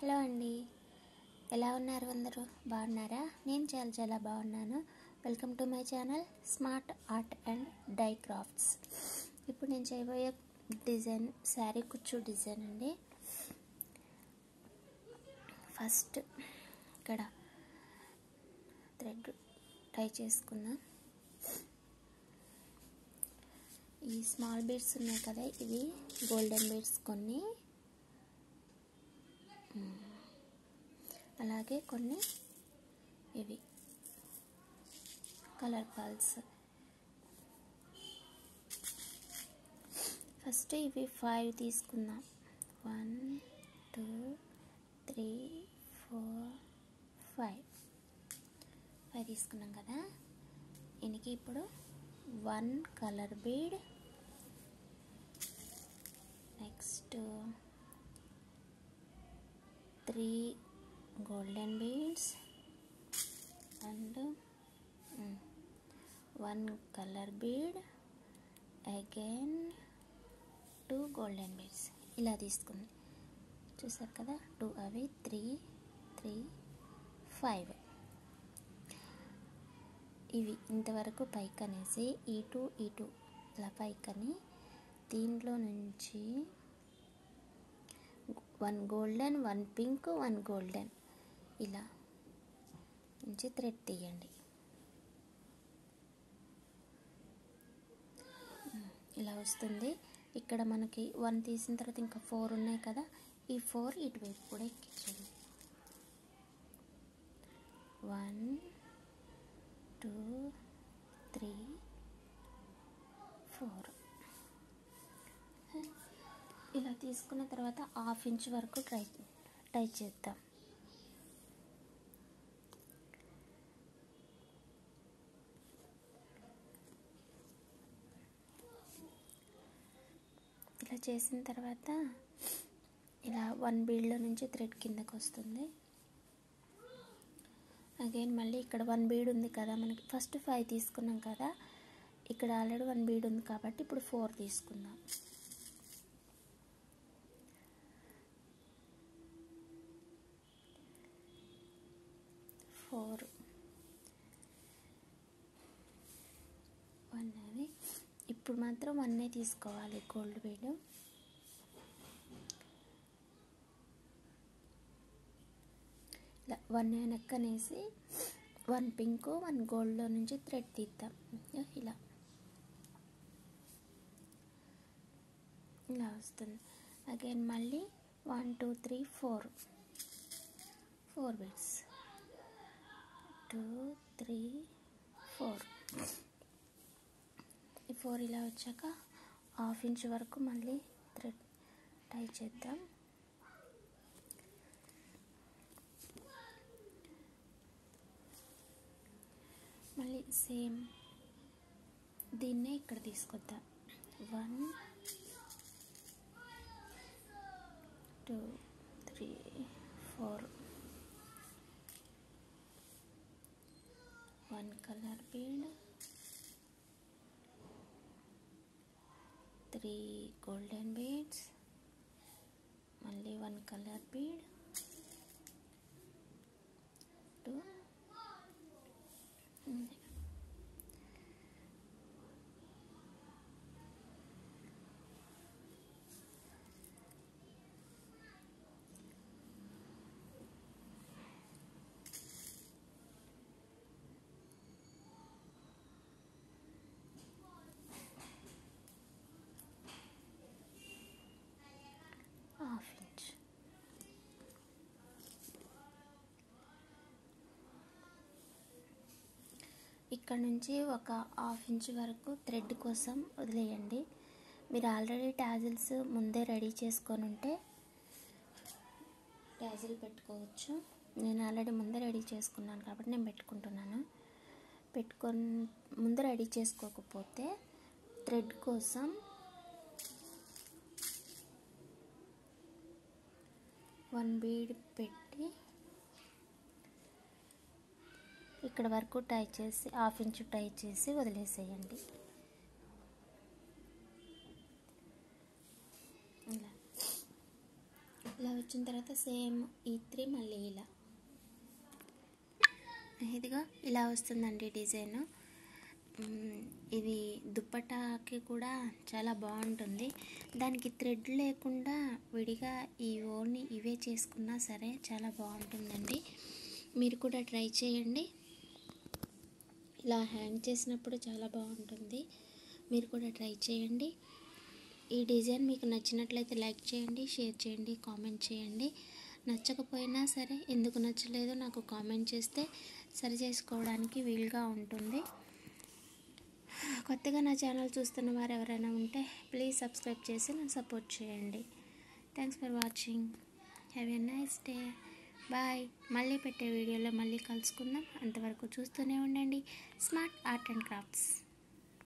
Hello అండి, ఎలా ఉన్నారు? అందరూ బాగున్నారా? నేను చాలా బాగున్నాను. Welcome to my channel smart art and dye crafts. ఇప్పుడు నేను చేయబోయే డిజైన్ శారీ కుచ్చు డిజైన్ అండి. ఫస్ట్ ఇక్కడ థ్రెడ్ టై చేసుకుందాం. ఈ స్మాల్ బీడ్స్ ఉన్నాయి కదా, ఇవి గోల్డెన్ బీడ్స్ కొన్ని, అలాగే కొన్ని ఇవి కలర్ పల్స్. ఫస్ట్ ఇవి 5 తీసుకుందాం. 1 2 3 4 5 తీసుకున్నాం కదా. దీనికి ఇప్పుడు 1 colour bead, next 3 golden beads and 1 color bead, again 2 golden beads. ఇలా తీసుకుంది చూసారు కదా. 2 అవి 3 3 5 ఇవి ఇంతవరకు పైకనేసి ఈ 2 ఇలా పైకని దీంట్లో నుంచి 1 గోల్డెన్, 1 పింక్, 1 గోల్డెన్ ఇలా నుంచి థ్రెడ్ తీయండి. ఇలా వస్తుంది. ఇక్కడ మనకి 1 తీసిన తర్వాత ఇంకా 4 ఉన్నాయి కదా, ఈ 4 ఇటువైపు కూడా ఎక్కించండి. 1 2 3 4 ఇలా తీసుకున్న తర్వాత 1/2 ఇంచ్ వరకు టై చేద్దాం. ఇలా చేసిన తర్వాత ఇలా 1 బీడ్లో నుంచి థ్రెడ్ కిందకు వస్తుంది. అగైన్ మళ్ళీ ఇక్కడ 1 బీడ్ ఉంది కదా మనకి. ఫస్ట్ 5 తీసుకున్నాం కదా, ఇక్కడ ఆల్రెడీ 1 బీడ్ ఉంది కాబట్టి ఇప్పుడు 4 తీసుకుందాం. 4 1 అవి. ఇప్పుడు మాత్రం 1 తీసుకోవాలి గోల్డ్ బీడ్. ఇలా 1 వెనక్కనేసి 1 పింక్, 1 గోల్డ్లో నుంచి థ్రెడ్ తీద్దాం. ఇలా వస్తుంది. అగైన్ మళ్ళీ 1 2 3 4 బీడ్స్. 2 3 4 ఈ 4 ఇలా వచ్చాక 1/2 ఇంచ్ వరకు మళ్ళీ థ్రెడ్ టై చేద్దాం. మళ్ళీ సేమ్ దీన్నే ఇక్కడ తీసుకొద్దాం. 1 2 3 4 1 కలర్ బీడ్, 3 golden beads, మళ్ళీ 1 కలర్ బీడ్, 2 1/2 ఇంచ్. ఇక్కడ నుంచి ఒక 1/2 ఇంచ్ వరకు థ్రెడ్ కోసం వదిలేయండి. మీరు ఆల్రెడీ టాజిల్స్ ముందే రెడీ చేసుకొని ఉంటే టాజిల్ పెట్టుకోవచ్చు. నేను ఆల్రెడీ ముందే రెడీ చేసుకున్నాను కాబట్టి నేను పెట్టుకుంటున్నాను. ముందు రెడీ చేసుకోకపోతే థ్రెడ్ కోసం 1 బీడ్ పెట్టి ఇక్కడ వరకు టై చేసి 1/2 ఇంచ్ టై చేసి వదిలేసేయండి. ఇలా వచ్చిన తర్వాత సేమ్ ఈ 3 మళ్ళీ ఇలా ఇదిగో ఇలా వస్తుందండి డిజైన్. ఇది దుప్పటాకి కూడా చాలా బాగుంటుంది. దానికి థ్రెడ్ లేకుండా విడిగా ఈ ఓన్ని ఇవే చేసుకున్నా సరే చాలా బాగుంటుందండి. మీరు కూడా ట్రై చేయండి. ఇలా హ్యాంగ్ చేసినప్పుడు చాలా బాగుంటుంది. మీరు కూడా ట్రై చేయండి. ఈ డిజైన్ మీకు నచ్చినట్లయితే లైక్ చేయండి, షేర్ చేయండి, కామెంట్ చేయండి. నచ్చకపోయినా సరే ఎందుకు నచ్చలేదో నాకు కామెంట్ చేస్తే సరి చేసుకోవడానికి వీలుగా ఉంటుంది. కొత్తగా నా ఛానల్ చూస్తున్న వారు ఎవరైనా ఉంటే ప్లీజ్ సబ్స్క్రైబ్ చేసి నన్ను సపోర్ట్ చేయండి. Thanks for watching. Have a nice day. Bye. మళ్ళీ పెట్టే వీడియోలో మళ్ళీ కలుసుకుందాం. అంతవరకు చూస్తూనే ఉండండి స్మార్ట్ ఆర్ట్ అండ్ క్రాఫ్ట్స్.